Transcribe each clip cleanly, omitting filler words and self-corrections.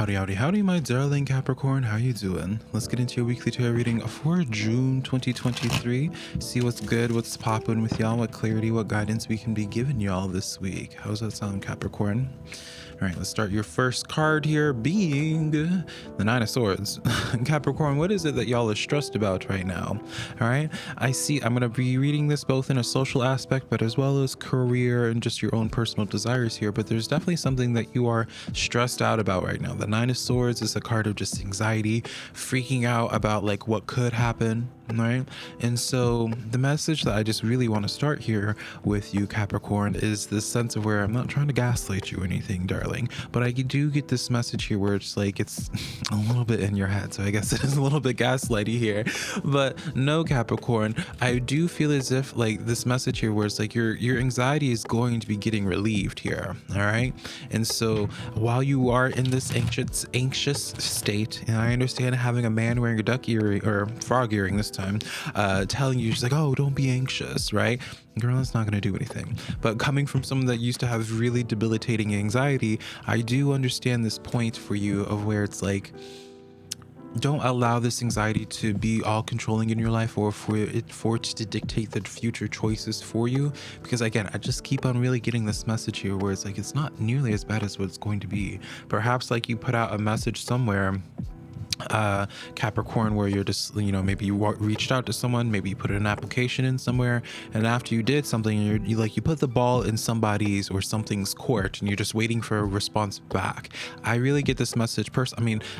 Howdy, howdy, howdy, my darling Capricorn. How you doing? Let's get into your weekly tarot reading for June 2023. See what's good, what's popping with y'all, what clarity, what guidance we can be giving y'all this week. How's that sound, Capricorn? All right, let's start your first card here being the Nine of Swords. Capricorn, what is it that y'all are stressed about right now? All right, I'm going to be reading this both in a social aspect, but as well as career and just your own personal desires here. But there's definitely something that you are stressed out about right now. The Nine of Swords is a card of just anxiety, freaking out about like what could happen. Right. And so the message that I just really want to start here with you, Capricorn, is this sense of where I'm not trying to gaslight you or anything, darling, but I do get this message here where it's like it's a little bit in your head. So I guess it is a little bit gaslighty here. But no, Capricorn, I do feel as if like this message here where it's like your anxiety is going to be getting relieved here. All right. And so while you are in this anxious state, and I understand having a man wearing a duck earring or frog earring this time, telling you just like, oh, don't be anxious, right? Girl, that's not going to do anything. But coming from someone that used to have really debilitating anxiety, I do understand this point for you of where it's like, don't allow this anxiety to be all controlling in your life or for it to dictate the future choices for you. Because again, I just keep on really getting this message here where it's like, it's not nearly as bad as what it's going to be. Perhaps like you put out a message somewhere, Capricorn, where you're just, maybe you reached out to someone, maybe you put an application in somewhere, and after you did something, you put the ball in somebody's or something's court and you're just waiting for a response back. I really get this message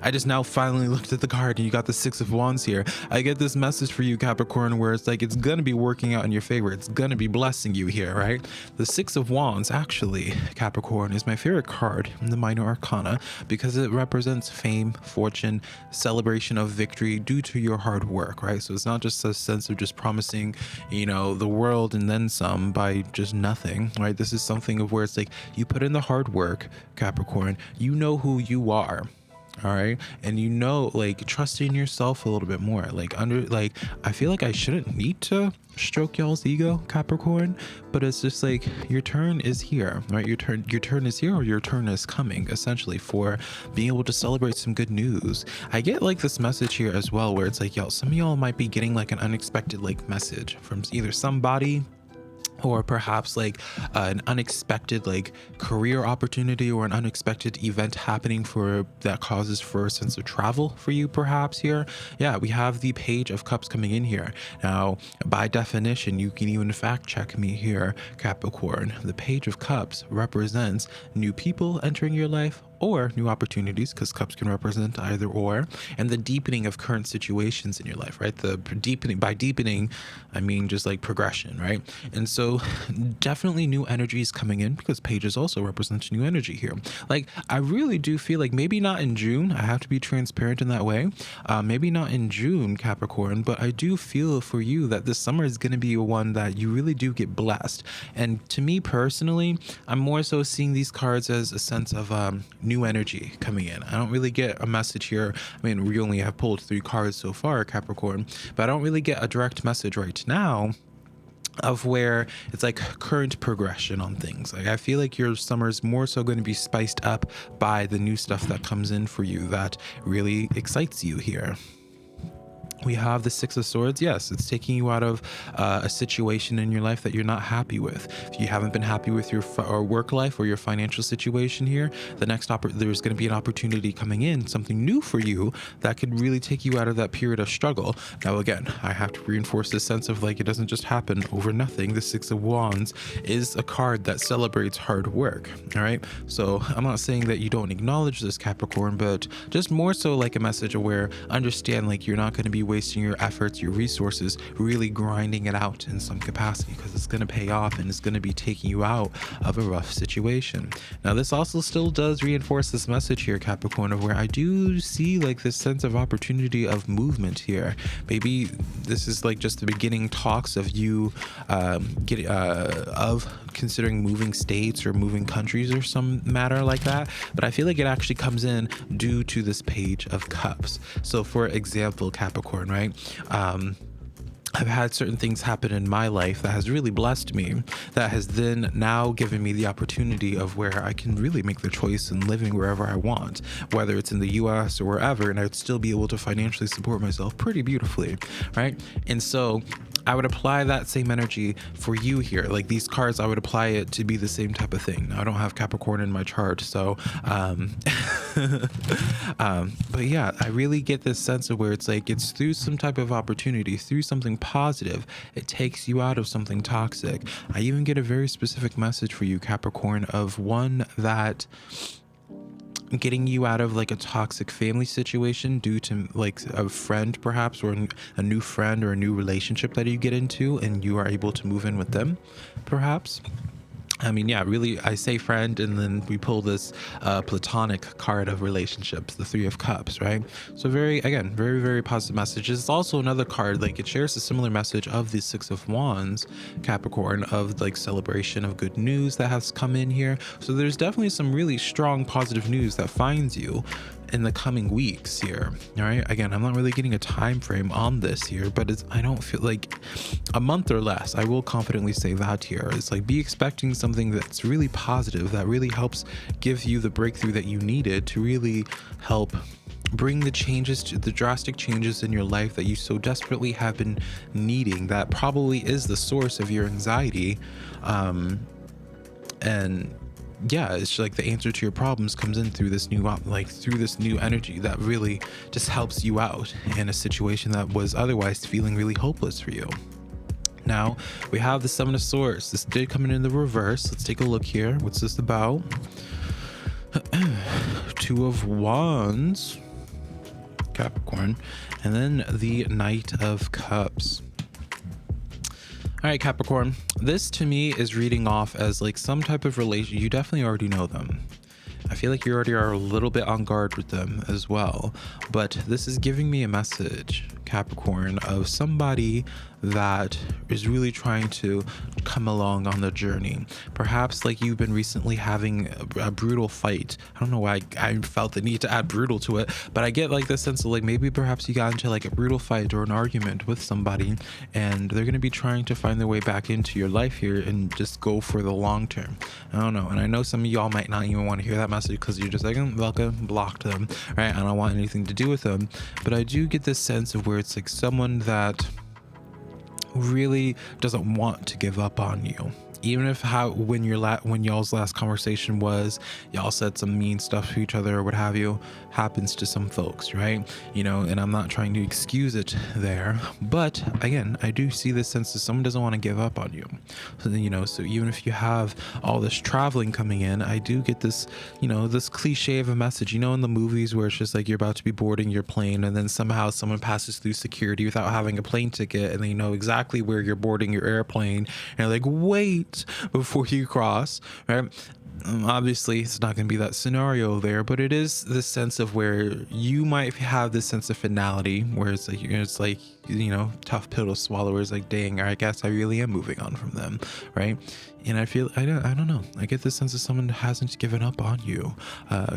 I just now finally looked at the card and you got the Six of Wands here. I get this message for you, Capricorn, where it's like it's gonna be working out in your favor. It's gonna be blessing you here, right? The Six of Wands, actually, Capricorn, is my favorite card in the Minor Arcana because it represents fame, fortune, celebration of victory due to your hard work, right? So it's not just a sense of just promising, the world and then some by just nothing, right? This is something of where it's like you put in the hard work, Capricorn, you know who you are. All right. And like trust in yourself a little bit more. I feel like I shouldn't need to stroke y'all's ego, Capricorn, but it's just like your turn is here, right? Your turn is here, or your turn is coming, essentially, for being able to celebrate some good news. I get like this message here as well, where it's like, some of y'all might be getting like an unexpected like message from either somebody, or perhaps like an unexpected like career opportunity or an unexpected event happening that causes for a sense of travel for you, perhaps here. Yeah, we have the Page of Cups coming in here. Now, by definition, you can even fact check me here, Capricorn. The Page of Cups represents new people entering your life or new opportunities, because cups can represent either or, and the deepening of current situations in your life, right? By deepening, I mean just like progression, right? And so definitely new energies coming in, because pages also represent new energy here. Like, I really do feel like maybe not in June, I have to be transparent in that way. Maybe not in June, Capricorn, but I do feel for you that this summer is going to be one that you really do get blessed. And to me personally, I'm more so seeing these cards as a sense of new energy coming in. I don't really get a message here. I mean, we only have pulled 3 cards so far, Capricorn, but I don't really get a direct message right now of where it's like current progression on things. Like, I feel like your summer is more so going to be spiced up by the new stuff that comes in for you that really excites you here. We have the Six of Swords. Yes, it's taking you out of a situation in your life that you're not happy with. If you haven't been happy with your work life or your financial situation here, there's going to be an opportunity coming in, something new for you that could really take you out of that period of struggle. Now, again, I have to reinforce this sense of like, it doesn't just happen over nothing. The Six of Wands is a card that celebrates hard work. All right. So I'm not saying that you don't acknowledge this, Capricorn, but just more so like a message of where understand like you're not going to be wasting your efforts, your resources, really grinding it out in some capacity, because it's going to pay off and it's going to be taking you out of a rough situation. Now, this also still does reinforce this message here, Capricorn, of where I do see like this sense of opportunity of movement here. Maybe this is like just the beginning talks of you considering moving states or moving countries or some matter like that, but I feel like it actually comes in due to this Page of Cups. So for example, Capricorn, right? I've had certain things happen in my life that has really blessed me, that has then now given me the opportunity of where I can really make the choice in living wherever I want, whether it's in the US or wherever, and I'd still be able to financially support myself pretty beautifully, right? And so I would apply that same energy for you here. Like these cards, I would apply it to be the same type of thing. Now, I don't have Capricorn in my chart, so but yeah, I really get this sense of where it's like it's through some type of opportunity, through something positive, it takes you out of something toxic. I even get a very specific message for you, Capricorn, of one that getting you out of like a toxic family situation due to like a friend perhaps, or a new friend or a new relationship that you get into and you are able to move in with them perhaps. I mean, yeah, really, I say friend, and then we pull this platonic card of relationships, the Three of Cups, right? So very, again, very, very positive message. It's also another card, like it shares a similar message of the Six of Wands, Capricorn, of like celebration of good news that has come in here. So there's definitely some really strong positive news that finds you in the coming weeks here. All right, again, I'm not really getting a time frame on this here, but I don't feel like a month or less. I will confidently say that here. It's like be expecting something that's really positive, that really helps give you the breakthrough that you needed to really help bring the changes, to the drastic changes in your life that you so desperately have been needing, that probably is the source of your anxiety. And yeah, it's like the answer to your problems comes in through this new energy that really just helps you out in a situation that was otherwise feeling really hopeless for you. Now we have the Seven of Swords. This did come in the reverse. Let's take a look here. What's this about? Two of Wands, Capricorn, and then the Knight of Cups. All right, Capricorn, this to me is reading off as like some type of relation. You definitely already know them. I feel like you already are a little bit on guard with them as well, but this is giving me a message, Capricorn, of somebody that is really trying to come along on the journey. Perhaps like you've been recently having a brutal fight. I don't know why I felt the need to add brutal to it, but I get like this sense of like maybe perhaps you got into like a brutal fight or an argument with somebody, and they're going to be trying to find their way back into your life here and just go for the long term. I don't know, and I know some of y'all might not even want to hear that message because you're just like, Velca, blocked them, right? I don't want anything to do with them, but I do get this sense of where it's like someone that really doesn't want to give up on you. Even if when y'all's last conversation was, y'all said some mean stuff to each other or what have you, happens to some folks, right? You know, and I'm not trying to excuse it there, but again, I do see this sense that someone doesn't want to give up on you. So then, you know, so even if you have all this traveling coming in, I do get this, you know, this cliche of a message, you know, in the movies where it's just like you're about to be boarding your plane and then somehow someone passes through security without having a plane ticket, and they know exactly where you're boarding your airplane, and they're like, wait before you cross, right? Obviously it's not going to be that scenario there, but it is the sense of where you might have this sense of finality where it's like you know, tough pill to swallow, where it's like, dang, I guess I really am moving on from them, right? And I feel I don't know, I get this sense of someone hasn't given up on you,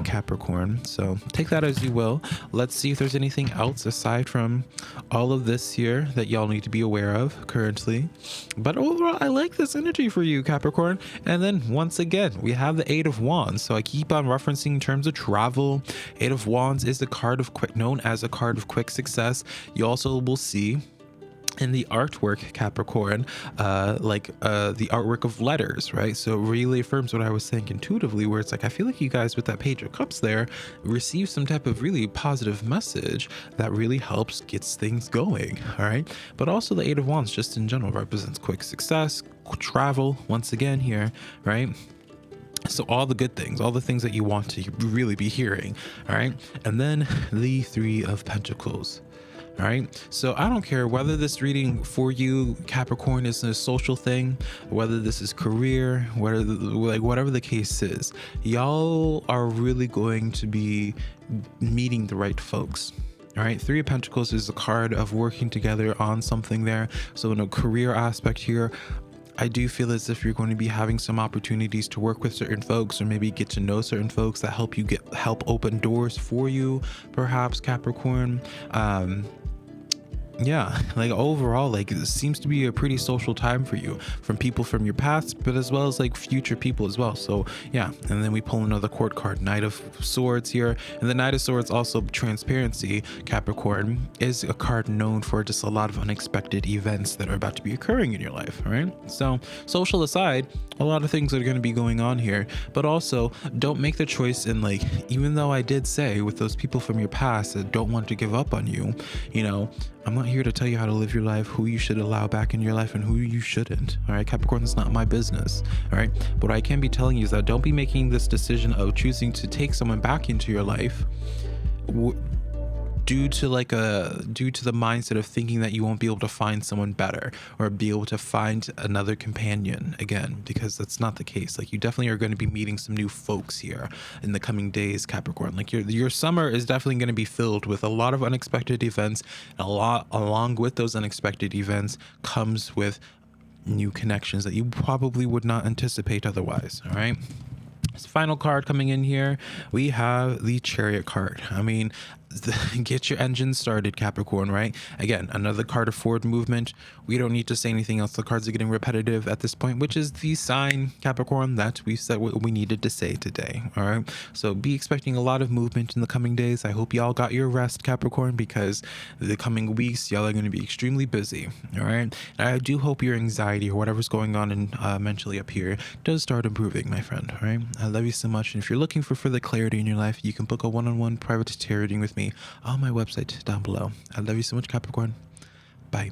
Capricorn. So take that as you will. Let's see if there's anything else aside from all of this here that y'all need to be aware of currently. But overall, I like this energy for you, Capricorn. And then once again, we have the Eight of Wands. So I keep on referencing in terms of travel. Eight of Wands is the card of known as a card of quick success. You also will see in the artwork, Capricorn, the artwork of letters, right? So it really affirms what I was saying intuitively, where it's like I feel like you guys with that Page of Cups there receive some type of really positive message that really helps gets things going, all right? But also the Eight of Wands just in general represents quick success, travel once again here, right? So all the good things, all the things that you want to really be hearing, all right? And then the Three of Pentacles. All right, so I don't care whether this reading for you, Capricorn, is a social thing, whether this is career, whatever the case is, y'all are really going to be meeting the right folks. All right, Three of Pentacles is a card of working together on something there. So in a career aspect here, I do feel as if you're going to be having some opportunities to work with certain folks, or maybe get to know certain folks that help open doors for you, perhaps, Capricorn. Yeah, like overall, like it seems to be a pretty social time for you, from people from your past, but as well as like future people as well. So yeah, and then we pull another court card, Knight of Swords here, and the Knight of Swords, also transparency. Capricorn is a card known for just a lot of unexpected events that are about to be occurring in your life. All right, so social aside, a lot of things are going to be going on here, but also don't make the choice in like, even though I did say with those people from your past that don't want to give up on you, you know, I'm not here to tell you how to live your life, who you should allow back in your life and who you shouldn't. All right, Capricorn, it's not my business. All right, but what I can be telling you is that don't be making this decision of choosing to take someone back into your life due to the mindset of thinking that you won't be able to find someone better or be able to find another companion again, because that's not the case. Like, you definitely are going to be meeting some new folks here in the coming days, Capricorn. Like, your summer is definitely going to be filled with a lot of unexpected events, and a lot along with those unexpected events comes with new connections that you probably would not anticipate otherwise. All right, this final card coming in here, we have the Chariot card. I mean, get your engine started, Capricorn, right? Again, another card of forward movement. We don't need to say anything else. The cards are getting repetitive at this point, which is the sign, Capricorn, that we said what we needed to say today. All right, so be expecting a lot of movement in the coming days. I hope y'all got your rest, Capricorn, because the coming weeks y'all are going to be extremely busy. All right, and I do hope your anxiety or whatever's going on in mentally up here does start improving, my friend. All right, I love you so much, and if you're looking for further clarity in your life, you can book a one-on-one private tarot reading with me on my website down below. I love you so much, Capricorn. Bye.